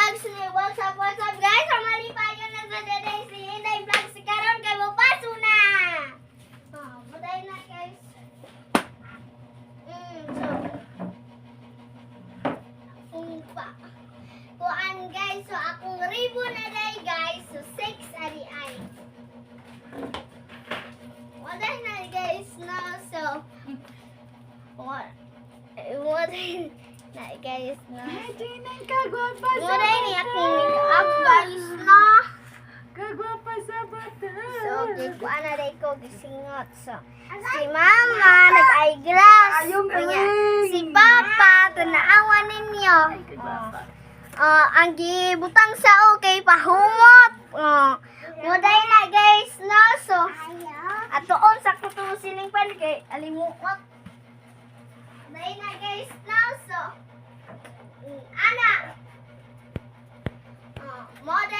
vlogs ni what's up guys? Malipay ka na sa Day si Inday vlogs si karon kay mo paso na. Oh, buday na guys. Pa. Kuan guys, so akong ribbon na day guys. So 6 ari ay. Buday na guys no. So what na guys no. Tinan ka, gwapa sa Buday ni bata. akong make-up guys no. Kagwapa sa bata. So, kuan na day ko gisingot. So, si mama nag-eyeglass. Ayong Kunya, galing. si papa tanaawan ninyo. Kagwapa. Ang gibutang sa okay pahumot. Muday na guys no. So, atoon sa kuto siling pan kay alimuot. Muday na guys no. So, ana. Moday